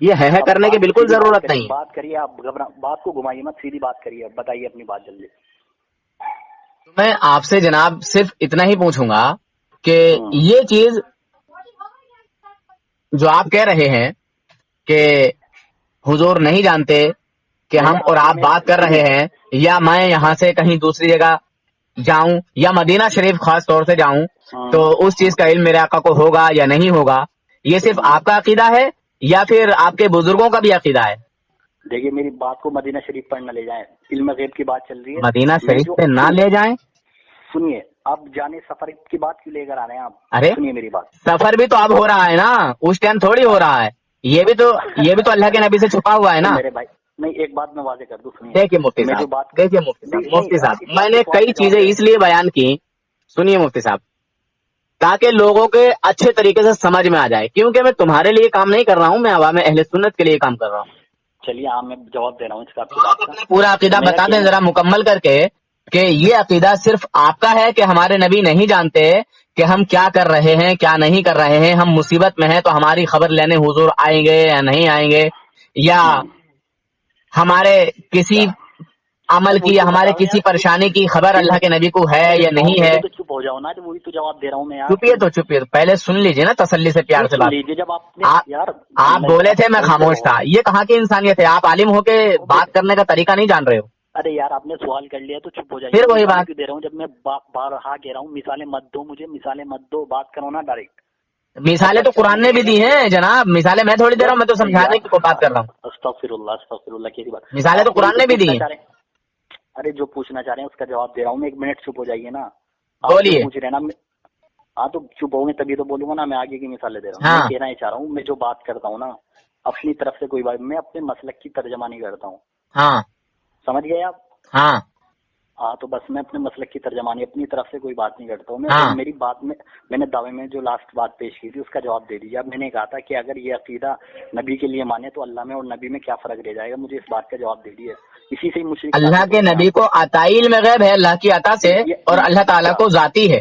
Speaker 1: یہ ہے کرنے کی بالکل ضرورت نہیں۔
Speaker 3: بات کریے، آپ بات کو گھمائیے مت، سیدھی بات کریے، بتائیے اپنی بات جلدی۔
Speaker 1: میں آپ سے جناب صرف اتنا ہی پوچھوں گا کہ یہ چیز جو آپ کہہ رہے ہیں کہ حضور نہیں جانتے کہ ہم اور آپ بات کر رہے ہیں، یا میں یہاں سے کہیں دوسری جگہ جاؤں یا مدینہ شریف خاص طور سے جاؤں تو اس چیز کا علم میرے آقا کو ہوگا یا نہیں ہوگا، یہ صرف آپ کا عقیدہ ہے یا پھر آپ کے بزرگوں کا بھی عقیدہ ہے؟
Speaker 3: دیکھیے میری بات کو مدینہ شریف پر نہ لے جائیں، علم غیب کی بات چل رہی ہے،
Speaker 1: مدینہ شریف پہ نہ لے جائیں۔
Speaker 3: سنیے، آپ جانے سفر کی بات کیوں لے کر آ رہے ہیں آپ؟
Speaker 1: ارے
Speaker 3: سنیے میری بات،
Speaker 1: سفر بھی تو اب ہو رہا ہے نا، اس ٹائم تھوڑی ہو رہا ہے، یہ بھی تو اللہ کے نبی سے چھپا ہوا ہے نا۔
Speaker 3: میرے بھائی نہیں، ایک بات میں واضح کر دوں، سنیے۔
Speaker 1: دیکھیے مفتی صاحب میں نے کئی چیزیں اس لیے بیان کی، سنیے مفتی صاحب، تاکہ لوگوں کے اچھے طریقے سے سمجھ میں آ جائے، کیونکہ میں تمہارے لیے کام نہیں کر رہا ہوں، میں عوام اہل سنت کے لیے کام کر رہا ہوں۔
Speaker 3: چلیے ہاں میں جواب دے رہا ہوں اس کا۔
Speaker 1: آپ اپنا پورا عقیدہ بتا دیں ذرا مکمل کر کے کہ یہ عقیدہ صرف آپ کا ہے کہ ہمارے نبی نہیں جانتے کہ ہم کیا کر رہے ہیں کیا نہیں کر رہے ہیں، ہم مصیبت میں ہیں تو ہماری خبر لینے حضور آئیں گے یا نہیں آئیں گے، یا ہمارے کسی عمل کی یا ہمارے کسی پریشانی کی خبر اللہ کے نبی کو ہے یا نہیں ہے؟
Speaker 3: تو چپ ہو جاؤ نا، وہی تو جواب دے رہا ہوں میں یار۔
Speaker 1: چپیے تو پہلے سن لیجیے نا، تسلی سے پیار سے بات
Speaker 3: لیجیے۔ جب
Speaker 1: آپ بولے تھے میں خاموش تھا، یہ کہاں کی انسانیت ہے؟ آپ عالم ہو کے بات کرنے کا طریقہ نہیں جان رہے ہو؟
Speaker 3: ارے یار آپ نے سوال کر لیا تو چپ ہو جائیے۔
Speaker 1: پھر وہی بات
Speaker 3: دے رہا ہوں، جب میں بارہا کہہ رہا ہوں مثالیں مت دو مجھے، مثالیں مت دو، بات کرو نا ڈائریکٹ۔
Speaker 1: مثالیں تو قرآن نے بھی دی ہیں جناب, مثالیں میں تھوڑی دے رہا ہوں, میں تو سمجھانے کی بات کر رہا ہوں.
Speaker 3: استغفر اللہ کی بات.
Speaker 1: مثالیں تو قرآن نے بھی دی ہیں.
Speaker 3: ارے جو پوچھنا چاہ رہے ہیں اس کا جواب دے رہا ہوں میں, 1 منٹ چپ ہو جائیے نا. آپ
Speaker 1: بولیے.
Speaker 3: پوچھ رہے ہیں نا, ہاں تو چپ ہوں گے تبھی تو بولوں گا نا, میں آگے کی مثالیں دے رہا ہوں.
Speaker 1: ہاں.
Speaker 3: میں کہنا ہی چاہ رہا ہوں, میں جو بات کرتا ہوں نا اپنی طرف سے کوئی بات, میں اپنے مسلک کی ترجمہ نہیں کرتا ہوں.
Speaker 1: ہاں
Speaker 3: سمجھ گئے آپ؟
Speaker 1: ہاں
Speaker 3: ہاں تو بس میں اپنے مسلک کی ترجمانی اپنی طرف سے کوئی بات نہیں کرتا ہوں میں.
Speaker 1: ہاں.
Speaker 3: میری بات میں نے دعوے میں جو لاسٹ بات پیش کی تھی اس کا جواب دے دیجیے. اب میں نے کہا تھا کہ اگر یہ عقیدہ نبی کے لیے مانے تو اللہ میں اور نبی میں کیا فرق رہ جائے گا, مجھے اس بات کا جواب دے دیجیے. اسی سے ہی مشرک
Speaker 1: اللہ کے نبی کو عطائی علم غیب ہے اللہ کی عطا سے, اور اللہ تعالیٰ کو ذاتی ہے.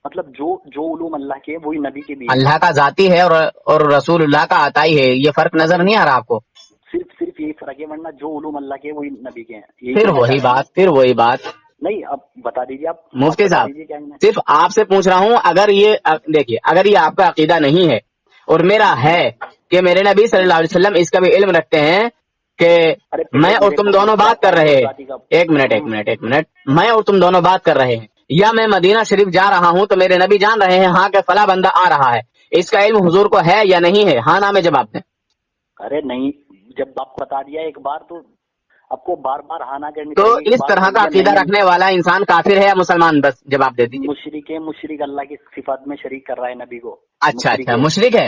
Speaker 3: مطلب جو علوم اللہ کے وہی نبی کے بھی ہیں.
Speaker 1: اللہ کا ذاتی ہے اور رسول اللہ کا عطائی ہے, یہ فرق نظر نہیں آ رہا آپ کو؟
Speaker 3: صرف یہی فرق ہے, ورنہ جو علوم اللہ کے وہی نبی کے ہیں.
Speaker 1: پھر وہی بات
Speaker 3: نہیں, اب بتا دیجیے آپ
Speaker 1: مفتی صاحب. صرف آپ سے پوچھ رہا ہوں, اگر یہ دیکھیے, اگر یہ آپ کا عقیدہ نہیں ہے اور میرا ہے کہ میرے نبی صلی اللہ علیہ وسلم اس کا بھی علم رکھتے ہیں کہ میں اور تم دونوں بات کر رہے ہیں, ایک منٹ, میں اور تم دونوں بات کر رہے ہیں, یا میں مدینہ شریف جا رہا ہوں تو میرے نبی جان رہے ہیں ہاں کہ فلاں بندہ آ رہا ہے, اس کا علم حضور کو ہے یا نہیں ہے؟ ہاں نہ میں جواب دیں.
Speaker 3: ارے نہیں, جب آپ بتا دیا ایک بار تو آپ کو بار بار ہاں نہ کرنی
Speaker 1: تو
Speaker 3: چاہیے.
Speaker 1: اس طرح کا عقیدہ رکھنے والا انسان کافر ہے یا مسلمان؟ بس جواب دے دیجیے.
Speaker 3: مشرک اللہ کی صفات میں شریک کر رہا ہے نبی کو.
Speaker 1: اچھا مشرک ہے.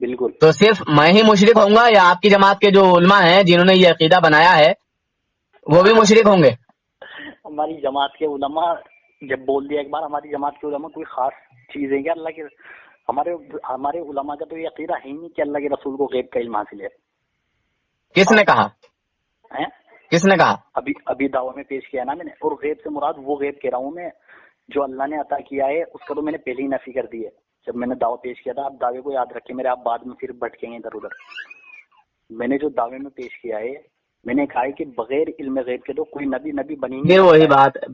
Speaker 3: بالکل.
Speaker 1: تو صرف میں ہی مشرک ہوں گا یا آپ کی جماعت کے جو علماء ہیں جنہوں نے یہ عقیدہ بنایا ہے وہ بھی مشرک ہوں گے؟
Speaker 3: ہماری جماعت کے علماء جب بول دیا ایک بار, ہماری جماعت کے علماء کوئی خاص چیز ہے کیا اللہ کے؟ ہمارے علماء کا تو یہ عقیدہ ہے ہی نہیں کہ اللہ کے رسول کو غیب کا علم حاصل ہے.
Speaker 1: کس نے کہا؟ کس نے کہا؟
Speaker 3: ابھی دعوی میں پیش کیا نا میں نے, اور غیب سے مراد وہ غیب کہہ رہا ہوں میں جو اللہ نے عطا کیا ہے, اس کا تو میں نے پہلے ہی نفی کر دی ہے جب میں نے دعویٰ پیش کیا تھا. آپ دعوے کو یاد رکھیں میرے, آپ بعد میں پھر بھٹکیں گے ادھر ادھر. میں نے جو دعوے میں پیش کیا ہے, میں نے کہا ہے کہ بغیر علم غیب کے تو کوئی نبی بنیں گے.
Speaker 1: وہی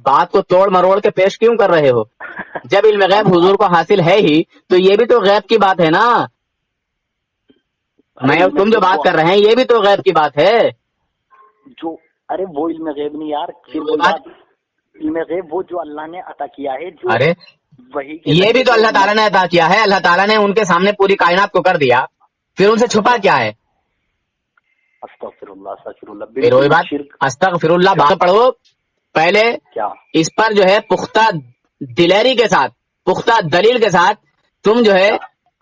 Speaker 1: بات کو توڑ مروڑ کے پیش کیوں کر رہے ہو؟ جب علم غیب حضور کو حاصل ہے ہی تو یہ بھی تو غیب کی بات ہے نا. تم جو بات کر رہے ہیں یہ بھی تو غیب کی بات ہے.
Speaker 3: جو ارے وہ علم غیب نہیں یار, علم غیب وہ جو اللہ نے عطا کیا ہے, جو
Speaker 1: ارے
Speaker 3: وہی
Speaker 1: یہ بھی تو اللہ تعالیٰ نے عطا کیا ہے. اللہ تعالیٰ نے ان کے سامنے پوری کائنات کو کر دیا, پھر ان سے چھپا کیا ہے؟
Speaker 3: استغفر اللہ.
Speaker 1: پھر وہی بات, استغفر اللہ بات پڑھو پہلے.
Speaker 3: کیا
Speaker 1: اس پر جو ہے پختہ دلیری کے ساتھ, پختہ دلیل کے ساتھ تم جو ہے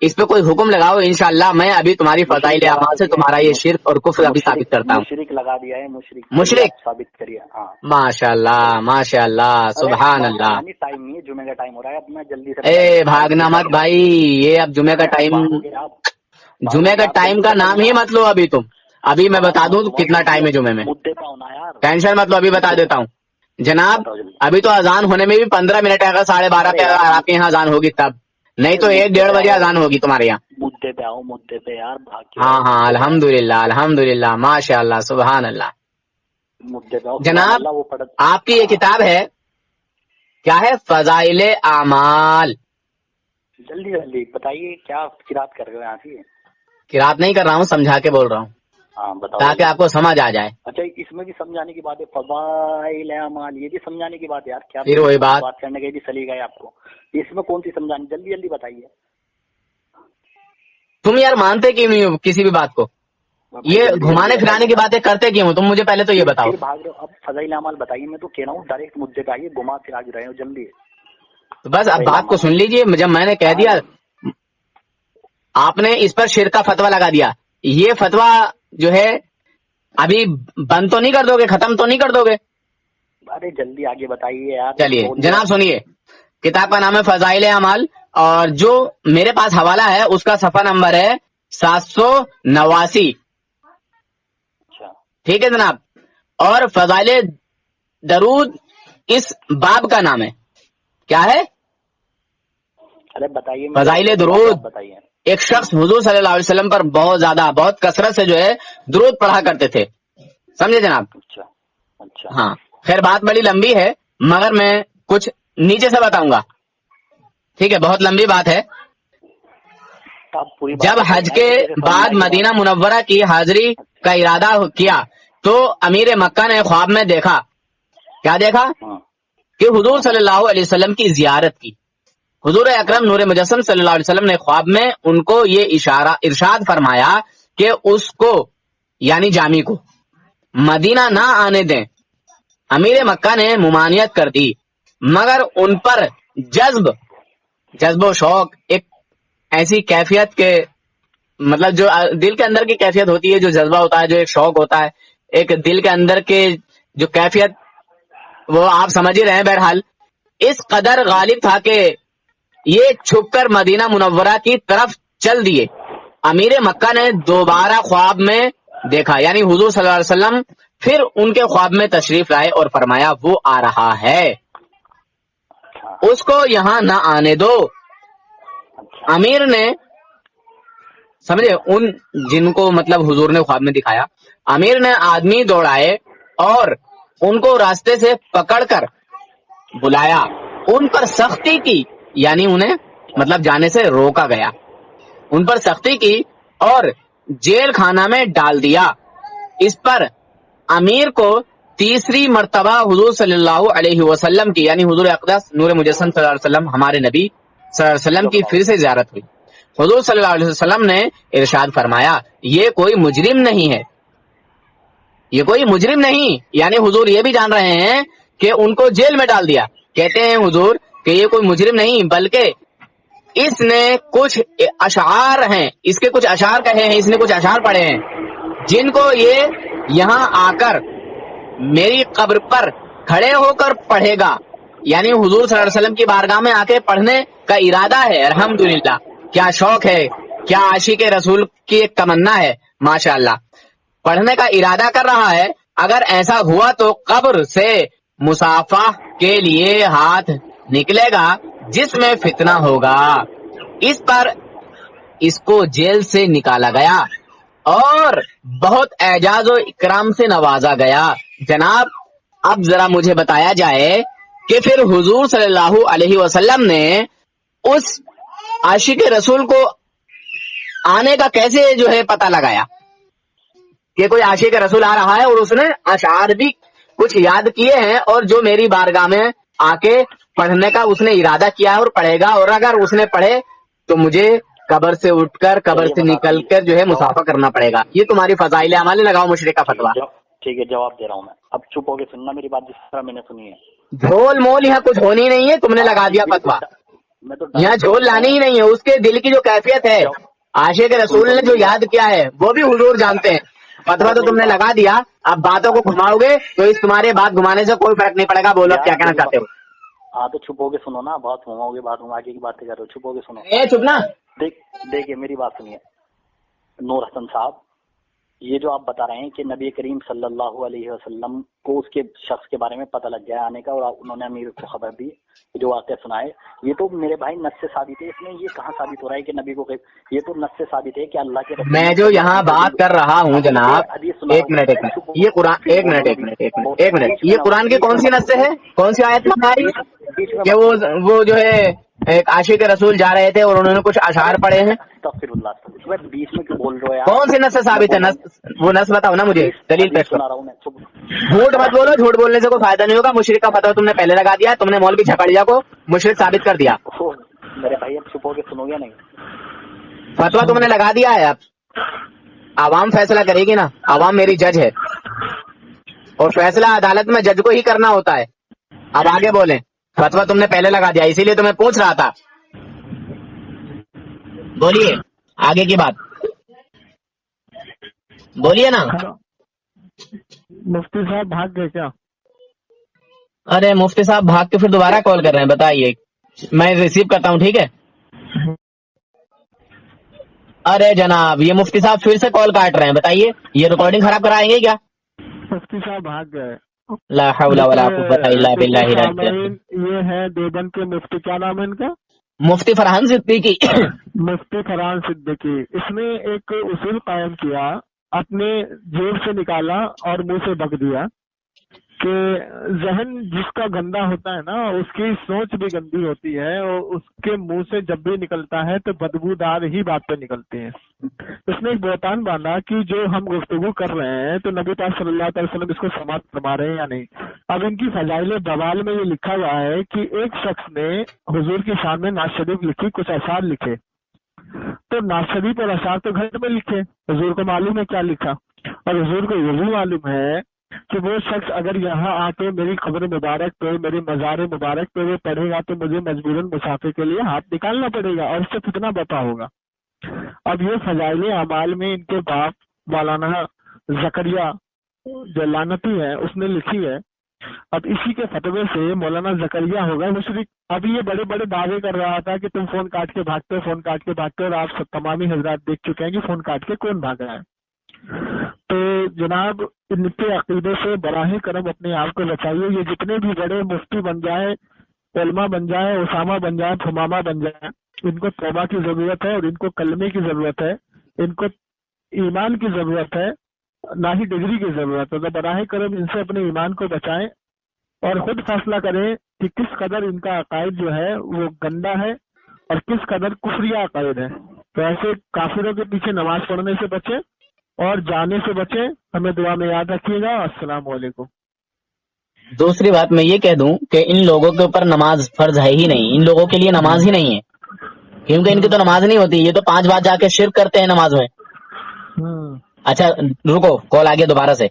Speaker 1: اس پہ کوئی حکم لگاؤ. انشاءاللہ میں ابھی تمہاری فضائل اعمال سے تمہارا یہ شرک اور کفر ابھی ثابت کرتا ہوں.
Speaker 3: مشرک لگا دیا ہے,
Speaker 1: مشرک
Speaker 3: ثابت کریے. ہاں
Speaker 1: ماشاء اللہ سبحان اللہ.
Speaker 3: ٹائم نہیں ہے, جمعے کا ٹائم ہو رہا ہے, اب میں جلدی سے.
Speaker 1: اے بھاگنا مت بھائی, یہ اب جمعے کا ٹائم, جمعے کا ٹائم کا نام ہی مت لو ابھی. تم ابھی میں بتا دوں کتنا ٹائم ہے جمعے میں, ٹینشن مت لو, ابھی بتا دیتا ہوں جناب. ابھی تو اذان ہونے میں بھی 15 منٹ ہے, اگر 12:30 پہ آپ کے یہاں اذان ہوگی تب, نہیں تو 1-1:30 بجے اذان ہوگی تمہارے یہاں.
Speaker 3: مدے پہ آؤ, مدے پہ یار.
Speaker 1: ہاں الحمدللہ ماشاء اللہ سبحان اللہ.
Speaker 3: مدے پہ
Speaker 1: جناب آپ کی یہ کتاب ہے, کیا ہے؟ فضائل اعمال.
Speaker 3: جلدی بتائیے کیا قرات کر رہے ہو یہاں سے؟
Speaker 1: قرات نہیں کر رہا ہوں, سمجھا کے بول رہا ہوں.
Speaker 3: ہاں بتاؤ,
Speaker 1: تاکہ آپ کو سمجھ آ جائے.
Speaker 3: اچھا اس میں بھی سمجھانے کی بات ہے, فضائل اعمال یہ بھی سمجھانے کی بات ہے یار. کیا
Speaker 1: پھر وہی بات
Speaker 3: کرنے کا بھی سلیقہ ہے آپ کو, اس میں کون سی سمجھانی؟ جلدی بتائیے.
Speaker 1: تم یار مانتے کیوں نہیں ہو کسی بھی بات کو؟ یہ گھمانے پھرانے کی باتیں کرتے کیوں ہو تم؟ مجھے پہلے تو یہ بتاؤ.
Speaker 3: بھاگ رہے ہو. اب فضائل اعمال بتائیے, میں تو کہہ رہا ہوں ڈائریکٹ مدے پہ آئیے, گھما پھرا رہے ہو جلدی.
Speaker 1: تو بس اب بات کو سن لیجئے. جب میں نے کہہ دیا, آپ نے اس پر شرک کا فتویٰ لگا دیا, یہ فتویٰ جو ہے ابھی بند تو نہیں کر دو گے, ختم تو نہیں کر دو گے؟
Speaker 3: ارے جلدی آگے بتائیے یار.
Speaker 1: چلیے جناب سنیے, کتاب کا نام ہے فضائل اعمال, اور جو میرے پاس حوالہ ہے اس کا صفحہ نمبر ہے 789. ٹھیک ہے جناب. اور فضائل درود اس باب کا نام ہے. کیا ہے؟
Speaker 3: ارے بتائیے.
Speaker 1: فضائل درود.
Speaker 3: بتائیے.
Speaker 1: ایک شخص حضور صلی اللہ علیہ وسلم پر بہت زیادہ, بہت کثرت سے جو ہے درود پڑھا کرتے تھے. سمجھے جناب؟
Speaker 3: اچھا.
Speaker 1: ہاں خیر بات بڑی لمبی ہے, مگر میں کچھ نیچے سے بتاؤں گا. ٹھیک ہے, بہت لمبی بات ہے. جب حج کے بعد مدینہ منورہ کی حاضری کا ارادہ کیا تو امیر مکہ نے خواب میں دیکھا. کیا دیکھا؟ کہ حضور صلی اللہ علیہ وسلم کی زیارت کی. حضور اکرم نور مجسم صلی اللہ علیہ وسلم نے خواب میں ان کو یہ ارشاد فرمایا کہ اس کو یعنی جامی کو مدینہ نہ آنے دیں. امیر مکہ نے ممانعت کر دی، مگر ان پر جذب و شوق، ایک ایسی کیفیت کے مطلب جو دل کے اندر کی کیفیت ہوتی ہے، جو جذبہ ہوتا ہے، جو ایک شوق ہوتا ہے، ایک دل کے اندر کے جو کیفیت، وہ آپ سمجھ ہی رہے ہیں. بہرحال اس قدر غالب تھا کہ یہ چھپ کر مدینہ منورہ کی طرف چل دیے. امیر مکہ نے دوبارہ خواب میں دیکھا، یعنی حضور صلی اللہ علیہ وسلم پھر ان کے خواب میں تشریف لائے اور فرمایا وہ آ رہا ہے، اس کو یہاں نہ آنے دو. امیر نے سمجھے ان جن کو مطلب حضور نے خواب میں دکھایا، امیر نے آدمی دوڑائے اور ان کو راستے سے پکڑ کر بلایا، ان پر سختی کی، یعنی انہیں مطلب جانے سے روکا گیا، ان پر سختی کی اور جیل خانہ میں ڈال دیا. اس پر امیر کو تیسری مرتبہ حضور صلی اللہ علیہ وسلم کی، یعنی حضور اقدس نور مجسم صلی اللہ علیہ وسلم ہمارے نبی صلی اللہ علیہ وسلم کی پھر سے زیارت ہوئی. حضور صلی اللہ علیہ وسلم نے ارشاد فرمایا یہ کوئی مجرم نہیں ہے، یہ کوئی مجرم نہیں، یعنی حضور یہ بھی جان رہے ہیں کہ ان کو جیل میں ڈال دیا. کہتے ہیں حضور کہ یہ کوئی مجرم نہیں، بلکہ اس نے کچھ اشعار ہیں، اس کے کچھ اشعار کہے ہیں، اس نے کچھ اشعار پڑھے ہیں جن کو یہ یہاں آ کر میری قبر پر کھڑے ہو کر پڑھے گا. یعنی حضور صلی اللہ علیہ وسلم کی بارگاہ میں آ کے پڑھنے کا ارادہ ہے. الحمدللہ، کیا شوق ہے، کیا عاشق رسول کی ایک تمنا ہے، ماشاءاللہ. پڑھنے کا ارادہ کر رہا ہے. اگر ایسا ہوا تو قبر سے مصافحہ کے لیے ہاتھ نکلے گا جس میں فتنہ ہوگا. اس پر اس کو جیل سے نکالا گیا اور بہت اعجاز و اکرام سے نوازا گیا. جناب اب ذرا مجھے بتایا جائے کہ پھر حضور صلی اللہ علیہ وسلم نے اس عاشق رسول کو آنے کا کیسے جو ہے پتہ لگایا کہ کوئی عاشق رسول آ رہا ہے، اور اس نے اشعار بھی کچھ یاد کیے ہیں اور جو میری بارگاہ میں آ کے پڑھنے کا اس نے ارادہ کیا ہے اور پڑھے گا، اور اگر اس نے پڑھے تو مجھے قبر سے اٹھ کر قبر سے نکل کر جو ہے مصافحہ کرنا پڑے گا. یہ تمہاری فضائل اعمال لگاؤ مشرک کا فتویٰ.
Speaker 3: ٹھیک ہے، جواب دے رہا ہوں میں. اب چپ ہو کے سننا میری بات جس طرح میں نے سنی ہے.
Speaker 1: جھول مول یہاں کچھ ہونی نہیں ہے، تم نے لگا دیا فتویٰ. یہاں جھول لانی ہی نہیں ہے، اس کے دل کی جو کیفیت ہے، عاشق رسول نے جو یاد کیا ہے وہ بھی حضور جانتے ہیں. فتویٰ تو تم نے لگا دیا، اب باتوں کو گھماؤ گے تو اس تمہارے بات گھمانے سے کوئی فرق نہیں پڑے گا. بولو کیا کہنا چاہتے ہو.
Speaker 3: ہاں تو چھپ ہو کے سنو نا، بہت گھماؤ گے، بات آگے کی باتیں کر رہے ہو، چھپ ہو کے سنو.
Speaker 1: چپ نا.
Speaker 3: دیکھیے میری بات سنیے نور حسن صاحب، یہ جو آپ بتا رہے ہیں کہ نبی کریم صلی اللہ علیہ وسلم کو اس کے شخص کے بارے میں پتہ لگ گیا آنے کا، اور انہوں نے امیر کو خبر دی، جو واقعہ سنائے، یہ تو میرے بھائی نص سے ثابت ہے. اس میں یہ کہاں ثابت ہو رہا ہے کہ نبی کو، یہ تو نص سے ثابت ہے کہ اللہ کے رسول.
Speaker 1: میں جو یہاں بات کر رہا ہوں جناب، ایک منٹ یہ قرآن، ایک منٹ یہ قرآن کی کون سی نص سے ہے، کون سی آیت میں آ رہی ہے کہ وہ جو ہے ایک عاشق رسول جا رہے تھے اور انہوں نے کچھ اشعار پڑھے ہیں؟
Speaker 3: استغفر اللہ، بیچ میں کیوں بول رہے ہو؟
Speaker 1: کون سی نص سے ثابت ہے؟ وہ نص بتاؤ نا مجھے، دلیل پیش کرو. جھوٹ مت بولو، جھوٹ بولنے سے کوئی فائدہ نہیں ہوگا. مشرک کا فتویٰ تم نے پہلے لگا دیا، تم نے مولوی جھکڑیا کو مشرک ثابت کر دیا.
Speaker 3: میرے بھائی اب چھپ ہو کے سنو گے نہیں؟
Speaker 1: فتویٰ تم نے لگا دیا ہے، اب عوام فیصلہ کرے گی نا. عوام میری جج ہے اور فیصلہ عدالت میں جج کو ہی کرنا ہوتا ہے. اب آگے بولیں. فتویٰ تم نے پہلے لگا دیا، اسی لیے تمہیں پوچھ رہا تھا. بولیے آگے کی بات، بولیے نا.
Speaker 4: مفتی صاحب بھاگ گئے کیا؟
Speaker 1: ارے مفتی صاحب بھاگ کے پھر دوبارہ کال کر رہے ہیں، بتائیے. میں ریسیو کرتا ہوں، ٹھیک ہے. ارے جناب یہ مفتی صاحب پھر سے کال کاٹ رہے ہیں، بتائیے یہ ریکارڈنگ خراب کرائیں گے کیا؟
Speaker 4: مفتی صاحب بھاگ گئے.
Speaker 1: لا حول ولا قوت الا باللہ.
Speaker 4: یہ ہے دیوبند کے مفتی، کیا نام ہے ان کا؟
Speaker 1: مفتی فرحان صدیقی.
Speaker 4: مفتی فرحان صدیقی. اس نے ایک اصول قائم کیا، اپنے جیب سے نکالا اور منہ سے بک دیا کہ ذہن جس کا گندا ہوتا ہے نا اس کی سوچ بھی گندی ہوتی ہے، اور اس کے منہ سے جب بھی نکلتا ہے تو بدبودار ہی باتیں نکلتی ہیں۔ اس نے ایک بہتان باندھا کہ جو ہم گفتگو کر رہے ہیں تو نبی پاک صلی اللہ علیہ وسلم اس کو سماعت فرما رہے ہیں یا نہیں۔ اب ان کی فضائل بوال میں یہ لکھا ہوا ہے کہ ایک شخص نے حضور کی شان میں نعت شریف لکھی، کچھ اشعار لکھے، تو نعت شریف اور اشعار تو گھر میں لکھے، حضور کو معلوم ہے کیا لکھا، اور حضور کو یہ بھی معلوم ہے کہ وہ شخص اگر یہاں آ کے میری قبر مبارک پہ، میری مزار مبارک پہ وہ پڑھے گا تو مجھے مجبوراً مسافر کے لیے ہاتھ نکالنا پڑے گا، اور اس سے فتنہ بپا ہوگا۔ اب یہ فضائل اعمال میں ان کے باپ مولانا زکریا جو لعنتی ہے اس نے لکھی ہے۔ اب اسی کے فتوے سے مولانا زکریا ہوگا مشرک۔ اب یہ بڑے بڑے دعوے کر رہا تھا کہ تم فون کاٹ کے بھاگتے ہو، فون کاٹ کے بھاگتے ہو، اور آپ سب تمامی حضرات دیکھ چکے ہیں کہ فون کاٹ کے کون بھاگ رہا ہے۔ تو جناب ان کے عقیدے سے براہ کرم اپنے آپ کو بچائیے۔ یہ جتنے بھی بڑے مفتی بن جائے، علماء بن جائے، اسامہ بن جائے، تھمامہ بن جائے، ان کو توبہ کی ضرورت ہے، اور ان کو کلمے کی ضرورت ہے، ان کو ایمان کی ضرورت ہے، نہ ہی ڈگری کی ضرورت ہے۔ تو براہ کرم ان سے اپنے ایمان کو بچائیں اور خود فیصلہ کریں کہ کس قدر ان کا عقائد جو ہے وہ گندا ہے اور کس قدر کفریہ عقائد ہے۔ تو ایسے کافروں کے پیچھے نماز پڑھنے سے بچیں اور جانے سے بچیں۔ ہمیں دعا میں یاد رکھیے گا۔ السلام علیکم۔
Speaker 1: دوسری بات میں یہ کہہ دوں کہ ان لوگوں کے اوپر نماز فرض ہے ہی نہیں، ان لوگوں کے لیے نماز ہی نہیں ہے، کیونکہ ان کی تو نماز نہیں ہوتی، یہ تو 5 بار جا کے شرک کرتے ہیں نماز میں۔ اچھا رکو، کال آ گیا دوبارہ سے۔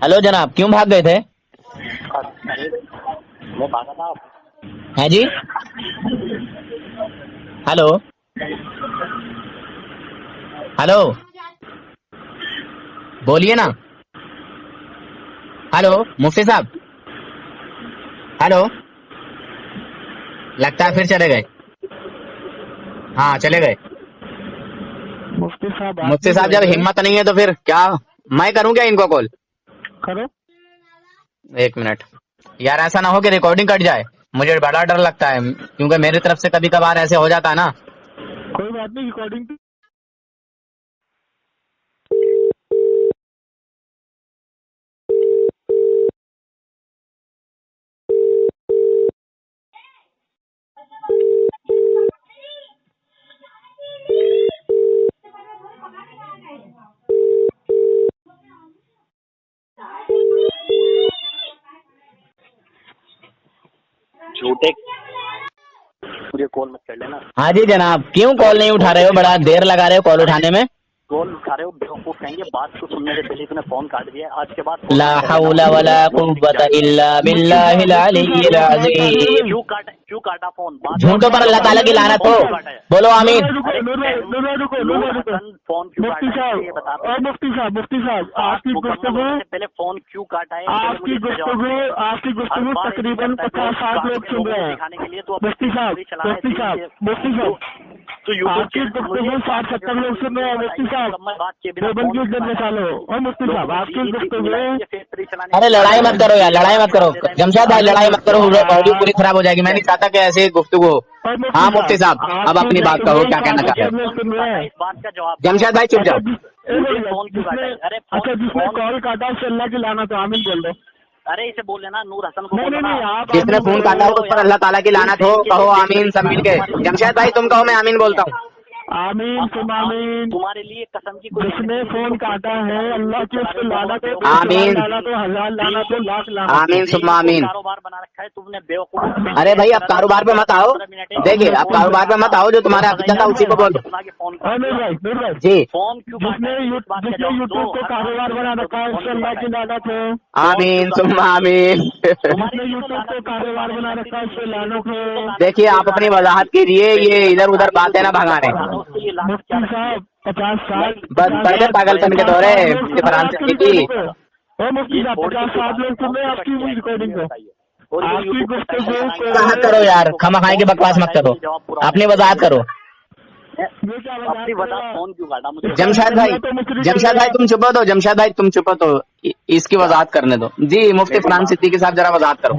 Speaker 1: ہلو جناب، کیوں بھاگ گئے تھے؟
Speaker 3: میں بھاگا تھا
Speaker 1: ہیں جی؟ ہلو ہلو بولیے نا۔ ہلو مفتی صاحب، ہلو، لگتا ہے پھر چلے گئے۔ ہاں چلے گئے۔
Speaker 4: مفتی
Speaker 1: صاحب جب ہمت نہیں ہے تو پھر کیا میں کروں کیا ان کو کال؟
Speaker 4: کرو۔
Speaker 1: 1 منٹ یار، ایسا نہ ہو کہ ریکارڈنگ کٹ جائے، مجھے بڑا ڈر لگتا ہے، کیونکہ میری طرف سے کبھی کبھار ایسے ہو جاتا ہے نا۔
Speaker 4: کوئی بات نہیں، ریکارڈنگ
Speaker 3: جھوٹے مجھے کال مت کر لینا۔
Speaker 1: ہاں جی جناب، کیوں کال نہیں اٹھا رہے ہو؟ بڑا دیر لگا رہے ہو کال اٹھانے میں۔
Speaker 3: کال اٹھا رہے ہو بیوقوف کہیں گے، بات کو سننے سے پہلے تم نے فون کاٹ دیا۔ آج کے بعد
Speaker 1: لا حول ولا قوت الا باللہ العلی العظیم۔
Speaker 3: کیوں کاٹا فون؟
Speaker 1: جھوٹوں پر اللہ تعالیٰ کی لعنت ہو، بولو آمین۔
Speaker 3: فون کیوں
Speaker 4: مفتی
Speaker 3: کاٹا
Speaker 4: صاحب،
Speaker 3: ہے یہ بتا
Speaker 4: اور مفتی صاحب آپ کی گفتگو،
Speaker 3: پہلے فون کیوں کاٹا ہے؟
Speaker 4: آپ کی گفتگو تقریباً 50-60 لوگ سن رہے ہیں۔ مفتی صاحب آپ کی گفتگو 60-70 لوگ سن رہے ہیں۔ مفتی صاحب دیوبند کی عزت نکالو۔ اور مفتی صاحب آپ کی گفتگو،
Speaker 1: ارے لڑائی مت کرو یار، لڑائی مت کرو جمشید بھائی، لڑائی مت کرو، آڈیو پوری خراب ہو جائے گی۔ میں نہیں چاہتا کہ ایسے گفتگو ہو۔ ہاں مفتی صاحب اب اپنی بات کہو، کیا کہنا چاہتے ہیں؟
Speaker 3: اس بات کا جواب
Speaker 1: جمشید بھائی چپ جاؤ۔
Speaker 4: اچھا جس نے کال کاٹا اس سے اللہ کی لعنت ہو، آمین بول دو۔
Speaker 3: ارے اسے بول لینا نور حسن کو۔
Speaker 4: نہیں آپ
Speaker 1: جس نے فون کاٹا ہو اس پر اللہ تعالیٰ کی لعنت ہو، کہو آمین سب مل کے۔ جمشید بھائی تم کہو، میں آمین بولتا ہوں۔
Speaker 4: آمین ثم آمین۔
Speaker 3: تمہارے لیے قسم کی
Speaker 4: جس نے فون کاٹا ہے اللہ کی اس پہ لعنت ہو،
Speaker 1: آمین۔
Speaker 4: لعنت ہو، 1000 لعنت ہو، لاکھ لعنت ہو۔
Speaker 1: آمین ثم آمین۔
Speaker 3: کاروبار بنا رکھا ہے تم نے بیوقوف۔
Speaker 1: ارے بھائی اب کاروبار پہ مت آؤ، دیکھیے اب کاروبار پہ مت آؤ، جو تمہارا عقیدہ تھا اسی کو بولو
Speaker 4: نور بھائی
Speaker 1: جی۔
Speaker 3: فون کیوں
Speaker 4: جس نے یوٹیوب کو کاروبار بنا رکھا ہے اس سے اللہ کی لعنت ہو۔
Speaker 1: آمین ثم آمین۔
Speaker 4: جس نے یوٹیوب کو کاروبار بنا رکھا ہے اس سے لعنت ہو۔
Speaker 1: دیکھیے آپ اپنی وضاحت کیجیے، یہ ادھر ادھر باتیں نہ بھگا رہے ہیں۔
Speaker 4: مفتی صاحب 50 سال
Speaker 1: بس پڑھے پاگل پن کے دورے فرحان صدیقی کی۔
Speaker 4: مفتی صاحب 50 سال لوگ سن رہے ہیں آپ کی ریکارڈنگ کو، آپ کی گفتگو کو۔
Speaker 1: وضاحت کرو یار، خواہ مخواہ کی بکواس مت کرو، اپنی وضاحت کرو۔
Speaker 3: اپنی وضاحت فون کیوں کاٹا مجھے؟
Speaker 1: جمشید بھائی تم چھپو تو، جمشید بھائی تم چھپو تو، اس کی وضاحت کرنے دو۔ جی مفتی فرحان صدیقی صاحب ذرا وضاحت کرو۔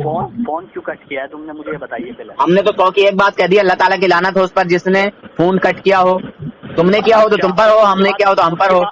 Speaker 3: فون کیوں کٹ کیا ہے تم نے؟ مجھے یہ بتائیے پہلے۔
Speaker 1: ہم نے تو 100 کی ایک بات کہہ دی، اللہ تعالیٰ کی لعنت ہو اس پر جس نے فون کٹ کیا ہو۔ تم نے کیا ہو تو تم پر ہو، ہم نے کیا ہو تو ہم پر ہو۔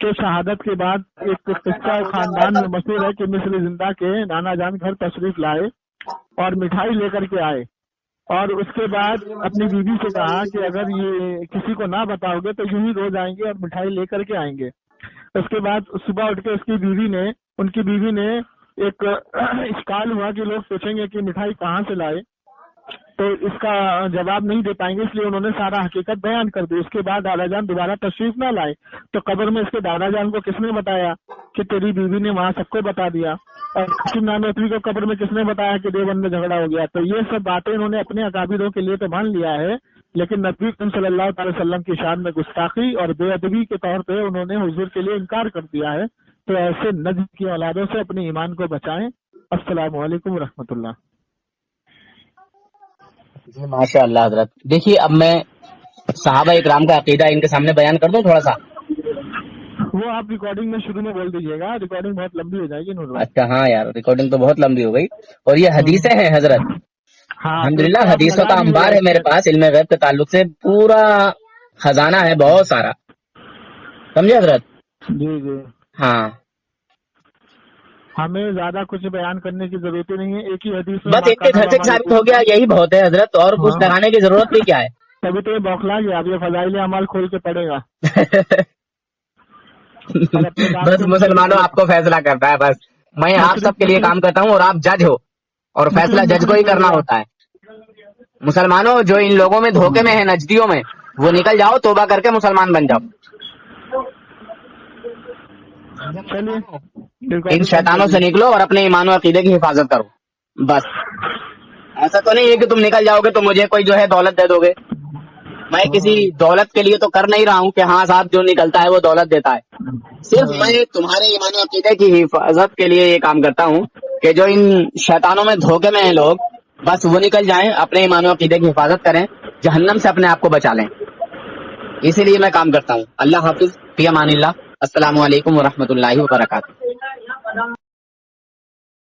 Speaker 4: کہ شہادت کے بعد ایک قصہ خاندان میں مشہور ہے کہ مصر زندہ کے نانا جان گھر تشریف لائے اور مٹھائی لے کر کے آئے، اور اس کے بعد اپنی بیوی سے کہا کہ اگر یہ کسی کو نہ بتاؤ گے تو یوں ہی روز آئیں گے اور مٹھائی لے کر کے آئیں گے۔ اس کے بعد صبح اٹھ کے ان کی بیوی نے ایک اشکال ہوا کہ لوگ سوچیں گے کہ مٹھائی کہاں سے لائے، تو اس کا جواب نہیں دے پائیں گے، اس لیے انہوں نے سارا حقیقت بیان کر دی۔ اس کے بعد دادا جان دوبارہ تشریف نہ لائے تو قبر میں اس کے دادا جان کو کس نے بتایا کہ تیری بیوی نے وہاں سب کو بتا دیا، اور قاسم نانوتوی کو قبر میں کس نے بتایا کہ دیوبند میں جھگڑا ہو گیا۔ تو یہ سب باتیں انہوں نے اپنے اکابروں کے لیے تو مان لیا ہے، لیکن نبی کریم صلی اللہ تعالی وسلم کی شان میں گستاخی اور بے ادبی کے طور پہ انہوں نے حضور کے لیے انکار کر دیا ہے۔ تو ایسے نجم کی اولادوں سے اپنے ایمان کو بچائیں۔ السلام علیکم ورحمۃ اللہ۔
Speaker 1: جی ماشاء اللہ حضرت، دیکھیے اب میں صحابہ اکرام کا عقیدہ ان کے سامنے بیان کر دوں تھوڑا سا۔
Speaker 4: وہ آپ ریکارڈنگ میں شروع میں بول دیجیے گا، ریکارڈنگ بہت لمبی ہو جائے گی نور بھائی۔
Speaker 1: اچھا ہاں یار، ریکارڈنگ تو بہت لمبی ہو گئی، اور یہ حدیثیں ہیں حضرت،
Speaker 4: ہاں
Speaker 1: الحمدللہ حدیثوں کا انبار ہے میرے پاس، علم غیب کے تعلق سے پورا خزانہ ہے بہت سارا، سمجھے حضرت؟
Speaker 4: جی جی،
Speaker 1: ہاں
Speaker 4: ہمیں زیادہ کچھ بیان کرنے کی ضرورت ہی نہیں ہے، ایک ہی حدیث میں
Speaker 1: بس ایک کے گھر سے ثابت ہو گیا، یہی بہت ہے حضرت، اور کچھ کرانے کی ضرورت بھی کیا ہے؟
Speaker 4: تبھی تو یہ بوکھلا گیا، اب یہ فضائل اعمال کھول کے پڑے گا۔
Speaker 1: بس مسلمانوں آپ کو فیصلہ کرتا ہے، بس میں آپ سب کے لیے کام کرتا ہوں اور آپ جج ہو، اور فیصلہ جج کو ہی کرنا ہوتا ہے۔ مسلمانوں جو ان لوگوں میں دھوکے میں ہیں، نجدیوں میں، وہ نکل جاؤ، توبہ کر کے مسلمان بن جاؤ، ان شیطانوں سے نکلو اور اپنے ایمان و عقیدے کی حفاظت کرو۔ بس ایسا تو نہیں ہے کہ تم نکل جاؤ گے تو مجھے کوئی جو ہے دولت دے دو گے، میں کسی دولت کے لیے تو کر نہیں رہا ہوں کہ ہاں صاحب جو نکلتا ہے وہ دولت دیتا ہے، صرف میں تمہارے ایمان و عقیدے کی حفاظت کے لیے یہ کام کرتا ہوں کہ جو ان شیطانوں میں دھوکے میں ہیں لوگ، بس وہ نکل جائیں، اپنے ایمان و عقیدے کی حفاظت کریں، جہنم سے اپنے آپ کو بچا لیں، اسی لیے میں کام کرتا ہوں۔ اللہ حافظ، فی امان اللہ، السلام علیکم ورحمۃ اللہ وبرکاتہ۔